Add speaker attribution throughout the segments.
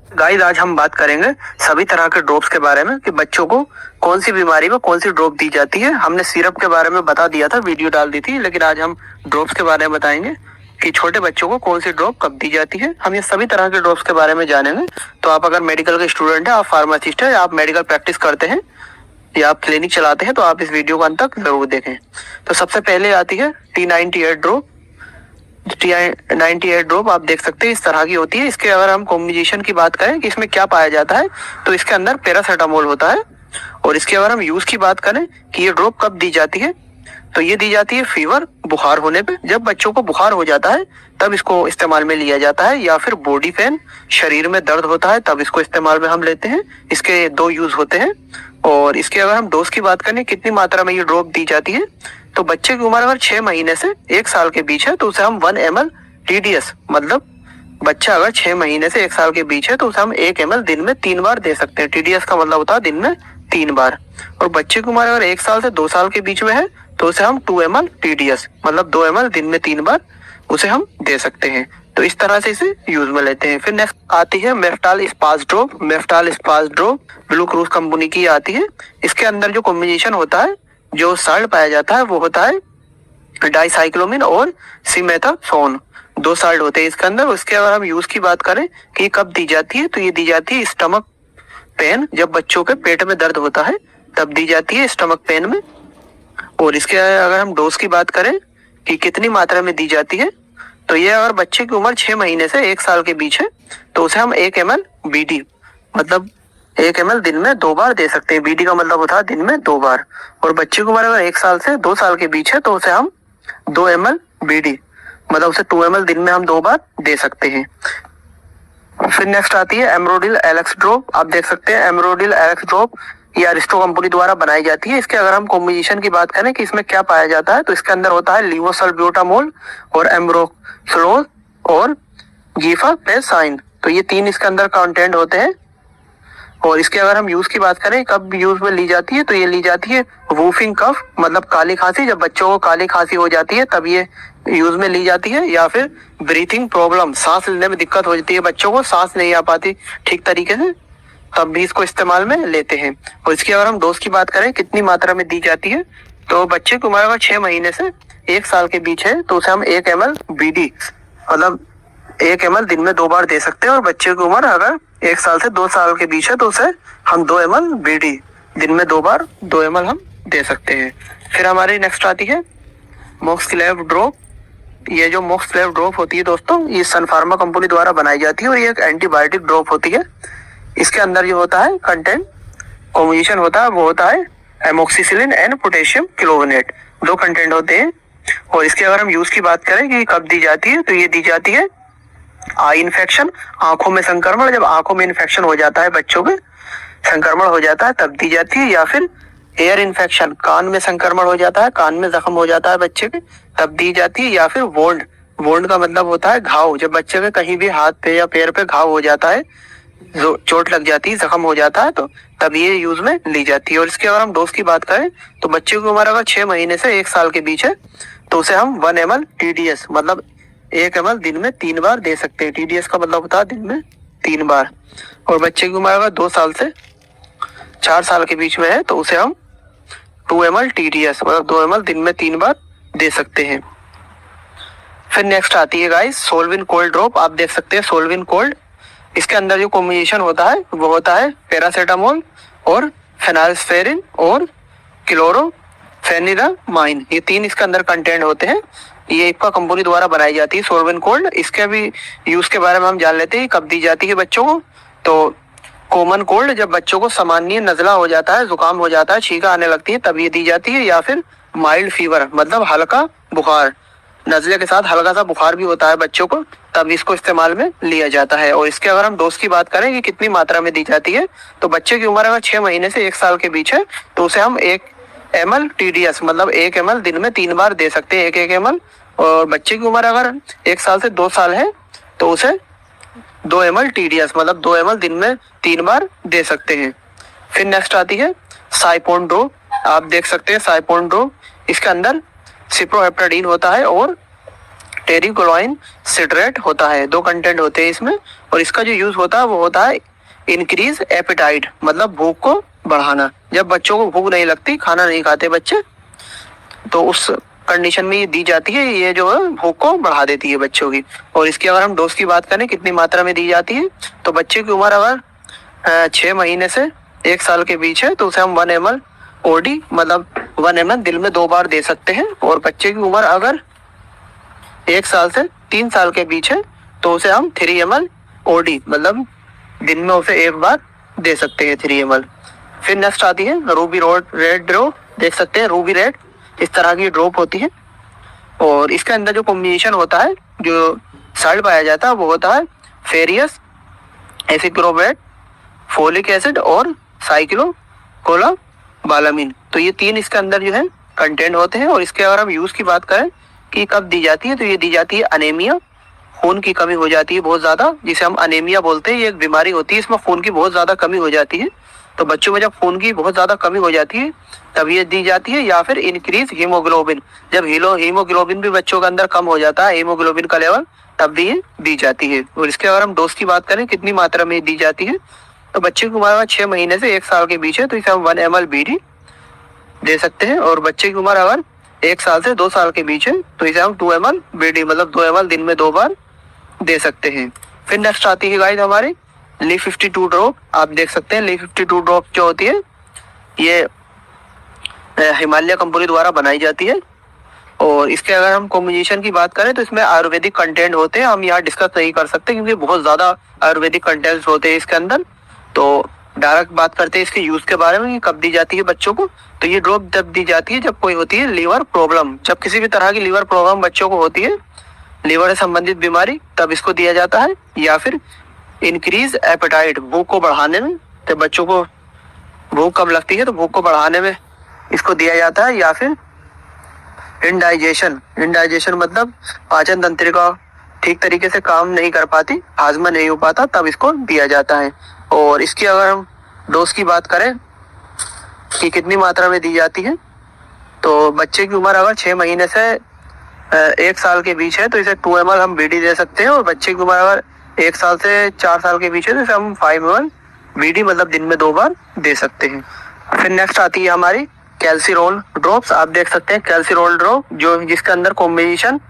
Speaker 1: Guys आज हम बात करेंगे सभी तरह के ड्रॉप्स के बारे में कि बच्चों को कौन सी बीमारी में कौन सी ड्रॉप दी जाती है। हमने सिरप के बारे में बता दिया था, वीडियो डाल दी थी, लेकिन आज हम ड्रॉप्स के बारे में बताएंगे कि छोटे बच्चों को कौन सी ड्रॉप कब दी जाती है। हम ये सभी तरह के ड्रॉप्स के बारे में जानेंगे। तो आप अगर मेडिकल के स्टूडेंट है, आप फार्मासिस्ट है, आप मेडिकल प्रैक्टिस करते हैं या आप क्लिनिक चलाते हैं, तो आप इस वीडियो को अंत तक जरूर देखें। तो सबसे पहले आती है T98 ड्रॉप। T98 ड्रॉप आप देख सकते हैं इस तरह की होती है। इसके अगर हम कॉम्बिनेशन की बात करें कि इसमें क्या पाया जाता है, तो इसके अंदर पैरासीटामोल होता है। और इसके अगर हम यूज की बात करें कि ये ड्रॉप कब दी जाती है, तो ये दी जाती है फीवर, बुखार होने पे। जब बच्चों को बुखार हो जाता है तब इसको इस्तेमाल में लिया जाता है, या फिर बॉडी पेन, शरीर में दर्द होता है तब इसको इस्तेमाल में हम लेते हैं। इसके दो यूज होते हैं। और इसके अगर हम डोज की बात करें कितनी मात्रा में ये ड्रॉप दी जाती है, तो बच्चे की उम्र अगर 6 महीने से 1 साल के बीच है तो उसे हम 1 ml TDS, मतलब बच्चा अगर 6 महीने से 1 साल के बीच है तो उसे हम 1 ml दिन में 3 बार दे सकते हैं। TDS का मतलब होता है दिन में 3 बार। और बच्चे की उम्र अगर 1 साल से 2 साल के बीच में है तो उसे हम 2 ml TDS, मतलब 2 ml दिन में 3 बार उसे हम दे सकते हैं। तो इस तरह से इसे यूज में लेते हैं। फिर नेक्स्ट आती है Meftal Spas drop. Meftal Spas drop Blue Cross company की आती है। इसके अंदर जो कॉम्बिनेशन होता है, जो साल्ट पाया जाता है, वो होता है डाइसाइक्लोमिन और सिमेथासोन। 2 साल्ट होते हैं इसके अंदर। उसके अगर हम यूज की बात करें कि ये कब दी जाती है, तो ये दी जाती है स्टमक पेन, जब बच्चों के पेट में दर्द होता है तब दी जाती है स्टमक पेन में। और इसके अगर हम डोज की बात करें कि कितनी मात्रा में दी जाती है, तो ये अगर बच्चे की उम्र 6 महीने से 1 साल के बीच है तो उसे हम 1 ml BD, मतलब 1 ml दिन में 2 बार दे सकते हैं। BD का मतलब होता है दिन में 2 बार। और बच्चे की उम्र अगर 1 साल से 2 साल के बीच है तो उसे हम 2 ml BD, मतलब उसे 2 ml दिन में हम 2 बार दे सकते हैं। फिर नेक्स्ट आती है एमरोडिल एलेक्स ड्रॉप। आप देख सकते हैं एमरोडिल एलेक्स ड्रॉप ये अरिस्टो कंपनी द्वारा बनाई जाती है। इसके अगर हम कॉम्बिनेशन की बात करें कि इसमें क्या पाया जाता है, तो इसके अंदर होता है लिवोसल्ब्यूटामोल और एम्ब्रोक्सोलोज और गिफापेसाइन। तो ये 3 इसके अंदर कंटेंट होते हैं। और इसके अगर हम यूज की बात करें कब यूज में ली जाती है, तो ये ली जाती है वूफिंग कफ, मतलब काली खांसी। जब बच्चों को काली खांसी हो जाती है तब ये यूज में ली जाती है। या फिर ब्रीथिंग प्रॉब्लम, सांस लेने में दिक्कत हो जाती है, बच्चों को सांस नहीं आ पाती ठीक तरीके से, तब भी इसको इस्तेमाल में लेते हैं। और इसकी अगर हम डोज की बात करें कितनी मात्रा में दी जाती है, तो बच्चे की उम्र अगर 6 महीने से 1 साल के बीच है तो उसे हम 1 ml BD, मतलब 1 ml दिन में 2 बार दे सकते हैं। और बच्चे की उम्र अगर 1 साल से 2 साल के बीच है तो उसे हम 2 ml BD दिन में 2 बार 2 ml हम दे सकते हैं। फिर हमारी नेक्स्ट आती है मोक्सलेव ड्रॉप। ये जो मोक्सलेव ड्रॉप होती है दोस्तों, ये सन फार्मा कंपनी द्वारा बनाई जाती है और ये एक एंटीबायोटिक ड्रॉप होती है। इसके अंदर जो होता है कंटेंट कॉम्बिनेशन होता है वो होता है एमोक्सिसिलिन एंड पोटेशियम क्लोविनेट, 2 कंटेंट होते हैं। और इसके अगर हम यूज की बात करें कि कब दी जाती है, तो ये दी जाती है आई इन्फेक्शन, आंखों में संक्रमण, जब आंखों में इन्फेक्शन हो जाता है, बच्चों के संक्रमण हो जाता है तब दी जाती है। या फिर एयर इन्फेक्शन, कान में संक्रमण हो जाता है, कान में जख्म हो जाता है बच्चे के, तब दी जाती है। या फिर वोंड, वोंड का मतलब होता है घाव, जब बच्चे के कहीं भी हाथ पे या पैर पे घाव हो जाता है, चोट लग जाती है, जख्म हो जाता है, तो तब ये यूज में ली जाती है। और इसके अगर हम डोज की बात करें तो बच्चे की उम्र अगर 6 महीने से 1 साल के बीच है तो उसे हम 1 ml TDS, मतलब 1 ml दिन में 3 बार दे सकते हैं। TDS का मतलब होता है दिन में 3 बार। और बच्चे की उम्र अगर 2 साल से 4 साल के बीच में है तो उसे हम 2 ml TDS, मतलब 2 ml दिन में 3 बार दे सकते हैं। फिर नेक्स्ट आती है गाइस सोल्विन कोल्ड ड्रॉप। आप देख सकते हैं सोल्विन कोल्ड। इसके अंदर जो कॉम्बिनेशन होता है वो होता है पैरासीटामोल और फेनाल्स्फेरिन और क्लोरोफेनिरामाइन, ये 3 इसके अंदर कंटेंट होते हैं। ये इप्का कंपनी द्वारा बनाई जाती है सोल्विन कोल्ड। इसके भी यूज के बारे में हम जान लेते हैं कब दी जाती है बच्चों को। तो कॉमन कोल्ड, जब बच्चों को सामान्य नजला हो जाता है, जुकाम हो जाता है, छींका आने लगती है, तब ये दी जाती है। या फिर माइल्ड फीवर, मतलब हल्का बुखार, नजले के साथ हल्का सा बुखार भी होता है बच्चों को, तब इसको इस्तेमाल में लिया जाता है। और इसके अगर हम डोज की बात करें कि कितनी मात्रा में दी जाती है, तो बच्चे की उम्र अगर 6 महीने से 1 साल के बीच है तो उसे हम 1 ml TDS, मतलब 1 ml दिन में 3 बार दे सकते हैं, 1 ml। और बच्चे की उम्र अगर 1 साल से 2 साल है तो उसे 2 ml TDS, मतलब 2 ml दिन में 3 बार दे सकते हैं। फिर नेक्स्ट आती है साइपोन ड्रॉप। आप देख सकते हैं साइपोन ड्रॉप, इसके अंदर सिप्रोहेप्टाडीन होता है और टेरिकोलॉइन सिट्रेट होता है। 2 कंटेंट होते हैं इसमें, और इसका जो यूज होता है वो होता है इंक्रीज एपेटाइट, मतलब भूख को बढ़ाना। जब बच्चों को भूख नहीं लगती, खाना नहीं खाते बच्चे, तो उस कंडीशन में ये दी जाती है। ये जो है भूख को बढ़ा देती है बच्चों की। और इसकी अगर हम डोज की बात करें कितनी मात्रा में दी जाती है, तो बच्चे की उम्र अगर 6 महीने से 1 साल के बीच है तो उसे हम 1 ml ओडी मतलब 1 ml दिन में 2 बार दे सकते हैं। और बच्चे की उम्र अगर 1 साल से 3 साल के बीच है तो उसे हम 3 ml ओडी मतलब दिन में उसे 1 बार दे सकते हैं 3 ml। फिर नेक्स्ट आती है रूबी रेड ड्रॉप, देख सकते हैं रूबी रेड इस तरह की ड्रॉप होती है। और इसके अंदर जो कॉम्बिनेशन होता है, जो साल्ट पाया जाता है वो होता है फेरियस एसिक्लोराइड, फोलिक एसिड और साइक्लोकोलाबालामिन। तो ये 3 इसके अंदर जो है कंटेंट होते हैं। और इसके अगर हम यूज की बात करें कि कब दी जाती है, तो ये दी जाती है अनेमिया, खून की कमी हो जाती है बहुत ज्यादा, जिसे हम अनेमिया बोलते हैं। ये एक बीमारी होती है, इसमें खून की बहुत ज्यादा कमी हो जाती है। तो बच्चों में जब खून की बहुत ज्यादा कमी हो जाती है तब ये दी जाती है। या फिर इंक्रीज हीमोग्लोबिन, जब हीमोग्लोबिन भी बच्चों के अंदर कम हो जाता है, हीमोग्लोबिन का लेवल, तब भी ये दी जाती है। और इसके अगर हम डोज की बात करें कितनी मात्रा में दी जाती है, तो बच्चे की उम्र 6 महीने से 1 साल के बीच है तो इसे हम 1 ml बीडी दे सकते हैं। और बच्चे की उम्र अगर 1 साल से 2 साल के बीच है तो इसे हम 2 ml बीडी मतलब 2 ml दिन में 2 बार दे सकते हैं। फिर नेक्स्ट आती है गाइस हमारी ली 52 ड्रॉप। आप देख सकते हैं ली 52 ड्रॉप जो होती है ये हिमालय कंपनी द्वारा बनाई जाती है। और इसके अगर हम कॉम्बिनेशन की बात करें तो इसमें आयुर्वेदिक कंटेंट होते हैं। हम यहाँ डिस्कस नहीं कर सकते क्योंकि बहुत ज्यादा आयुर्वेदिक कंटेंट्स होते हैं इसके अंदर। तो डायरेक्ट बात करते हैं इसके यूज के बारे में कि कब दी जाती है बच्चों को। तो ये ड्रॉप जब दी जाती है जब कोई होती है लीवर प्रॉब्लम, जब किसी भी तरह की लीवर प्रॉब्लम बच्चों को होती है, लीवर से संबंधित बीमारी, तब इसको दिया जाता है। या फिर इंक्रीज एपेटाइट, भूख को बढ़ाने में, तो बच्चों को भूख कब लगती है तो भूख को बढ़ाने में इसको दिया जाता है। या फिर इंडाइजेशन मतलब पाचन तंत्रिका ठीक तरीके से काम नहीं कर पाती, हाजमा नहीं हो पाता, तब इसको दिया जाता है। और इसकी अगर हम डोज की बात करें कि कितनी मात्रा में दी जाती है, तो बच्चे की उम्र अगर 6 महीने से 1 साल के बीच है तो इसे 2 ml हम बीडी दे सकते हैं। और बच्चे की उम्र अगर 1 साल से 4 साल के बीच है तो इसे हम 5 ml बीडी मतलब दिन में 2 बार दे सकते हैं। फिर नेक्स्ट आती है हमारी कैल्सीरोल ड्रॉप्स। आप देख सकते हैं कैल्सीरोल ड्रॉप जो जिसके अंदर कॉम्बिनेशन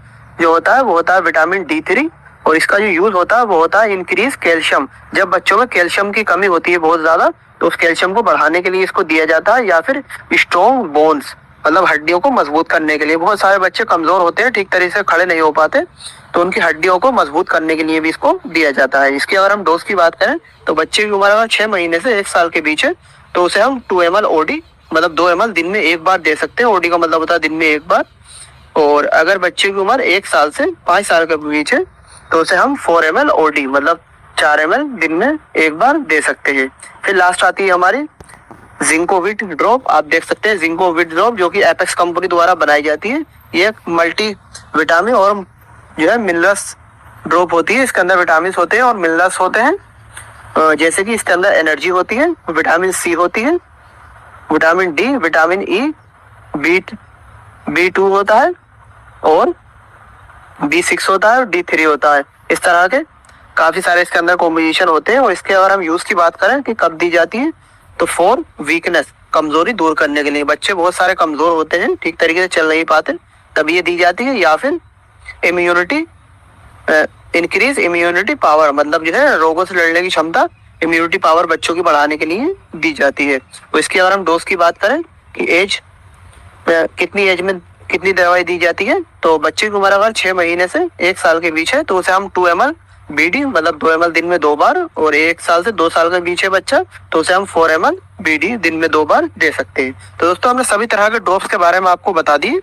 Speaker 1: जो होता है वो होता है विटामिन D3। और इसका जो यूज होता है वो होता है इंक्रीज कैल्शियम। जब बच्चों में कैल्शियम की कमी होती है बहुत ज्यादा तो उस कैल्शियम को बढ़ाने के लिए इसको दिया जाता है। या फिर स्ट्रॉन्ग बोन्स मतलब हड्डियों को मजबूत करने के लिए, बहुत सारे बच्चे कमजोर होते हैं, ठीक तरीके से खड़े नहीं हो पाते, तो उनकी हड्डियों को मजबूत करने के लिए भी इसको दिया जाता है। इसकी अगर हम डोज की बात करें तो बच्चे की उम्र अगर 6 महीने से 1 साल के बीच है तो उसे हम 2 ml ओडी मतलब 2 ml दिन में 1 बार दे सकते हैं। ओडी का मतलब होता है दिन में 1 बार। और अगर बच्चे की उम्र 1 साल से 5 साल के बीच है तो उसे हम 4 ml ओडी मतलब 4 ml दिन में 1 बार दे सकते हैं। फिर लास्ट आती है हमारी जिंकोविट ड्रॉप। आप देख सकते हैं जिंकोविट ड्रॉप जो कि एपेक्स कंपनी द्वारा बनाई जाती है। ये मल्टी विटामिन और जो है मिनरल्स ड्रॉप होती है। इसके अंदर विटामिन होते हैं और मिनरल्स होते हैं, जैसे कि इसके अंदर एनर्जी होती है, विटामिन सी होती है, vitamin D, vitamin E, B2 होता है और B6 होता है और D3 होता है। इस तरह के काफी सारे इसके अंदर कॉम्बिनेशन होते हैं। और इसके अगर हम यूज की बात करें कि कब दी जाती है तो फॉर वीकनेस, कमजोरी दूर करने के लिए, बच्चे बहुत सारे कमजोर होते हैं, ठीक तरीके से चल नहीं पाते, तब ये दी जाती है। या फिर इम्यूनिटी इंक्रीज इम्यूनिटी पावर मतलब जो है रोगों से लड़ने की क्षमता, इम्यूनिटी पावर बच्चों की बढ़ाने के लिए दी जाती है। तो इसकी अगर हम डोज की बात करें कि एज कितनी एज में कितनी दवाई दी जाती है, तो बच्चे की उम्र अगर 6 महीने से 1 साल के बीच है तो उसे हम 2 ml बीडी मतलब 2 ml दिन में 2 बार। और 1 साल से 2 साल के बीच है बच्चा तो उसे हम 4 ml बीडी दिन में 2 बार दे सकते हैं। तो दोस्तों हमने सभी तरह के ड्रॉप्स के बारे में आपको बता दी।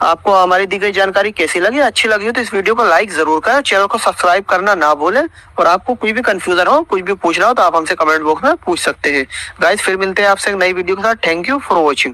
Speaker 1: आपको हमारी दी गई जानकारी कैसी लगी, अच्छी लगी हो तो इस वीडियो को लाइक जरूर करें, चैनल को सब्सक्राइब करना ना भूलें। और आपको कोई भी कंफ्यूजन हो, कुछ भी पूछना हो तो आप हमसे कमेंट बॉक्स में पूछ सकते हैं। गाइस फिर मिलते हैं आपसे एक नई वीडियो के साथ। Thank you for watching.